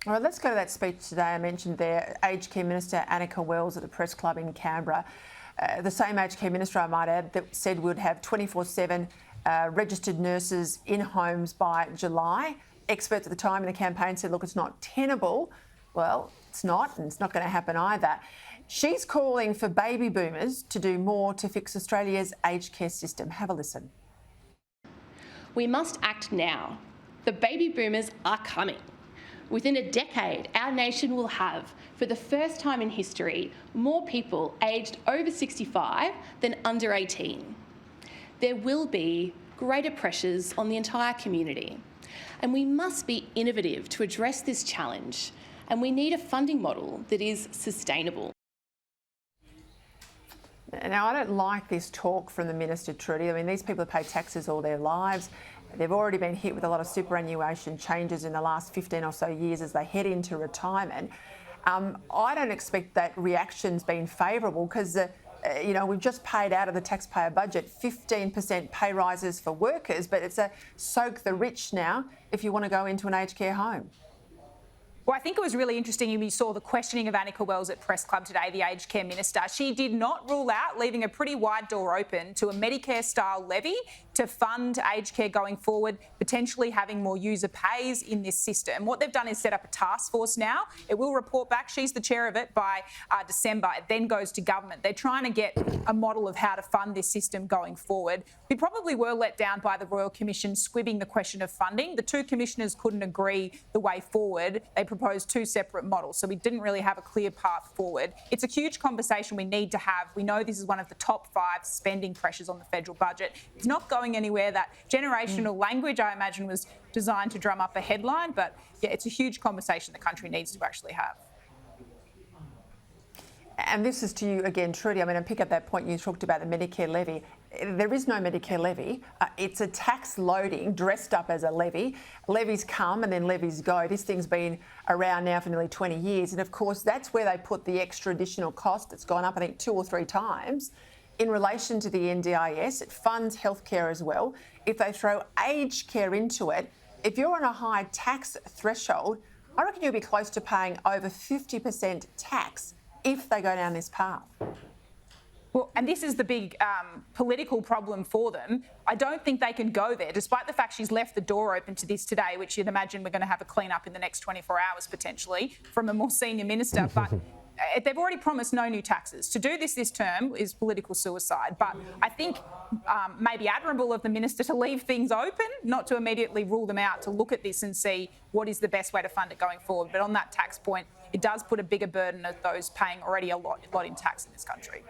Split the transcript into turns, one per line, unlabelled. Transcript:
All right, let's go to that speech today. I mentioned there, Aged Care Minister Anika Wells at the Press Club in Canberra. The same Aged Care Minister, I might add, that said we'd have 24/7 registered nurses in homes by July. Experts at the time in the campaign said, look, it's not tenable. Well, it's not, and it's not going to happen either. She's calling for baby boomers to do more to fix Australia's aged care system. Have a listen.
We must act now. The baby boomers are coming. Within a decade, our nation will have, for the first time in history, more people aged over 65 than under 18. There will be greater pressures on the entire community, and we must be innovative to address this challenge, and we need a funding model that is sustainable.
Now, I don't like this talk from the Minister, Trudy. I mean, these people have paid taxes all their lives. They've already been hit with a lot of superannuation changes in the last 15 or so years as they head into retirement. I don't expect that reaction's been favourable because, we've just paid out of the taxpayer budget 15% pay rises for workers, but it's a soak the rich now if you want to go into an aged care home.
Well, I think it was really interesting when we saw the questioning of Anika Wells at Press Club today, the Aged Care Minister. She did not rule out leaving a pretty wide door open to a Medicare-style levy to fund aged care going forward, potentially having more user pays in this system. What they've done is set up a task force now. It will report back. She's the chair of it by December. It then goes to government. They're trying to get a model of how to fund this system going forward. We probably were let down by the Royal Commission squibbing the question of funding. The two commissioners couldn't agree the way forward. They proposed two separate models, so we didn't really have a clear path forward. It's a huge conversation we need to have. We know this is one of the top 5 spending pressures on the federal budget. It's not going anywhere. That generational language, I imagine, was designed to drum up a headline, but yeah, it's a huge conversation the country needs to actually have.
And this is to you again, Trudy. I mean, I pick up that point you talked about, the Medicare levy. There is no Medicare levy. It's a tax loading dressed up as a levy. Levies come and then levies go. This thing's been around now for nearly 20 years. And of course, that's where they put the extra additional cost that's gone up, I think, 2 or 3 times in relation to the NDIS. It funds healthcare as well. If they throw aged care into it, if you're on a high tax threshold, I reckon you'll be close to paying over 50% tax if they go down this path.
Well, and this is the big political problem for them. I don't think they can go there, despite the fact she's left the door open to this today, which you'd imagine we're going to have a clean up in the next 24 hours potentially from a more senior minister. But they've already promised no new taxes. To do this term is political suicide. But I think maybe admirable of the minister to leave things open, not to immediately rule them out, to look at this and see what is the best way to fund it going forward. But on that tax point, it does put a bigger burden of those paying already a lot in tax in this country.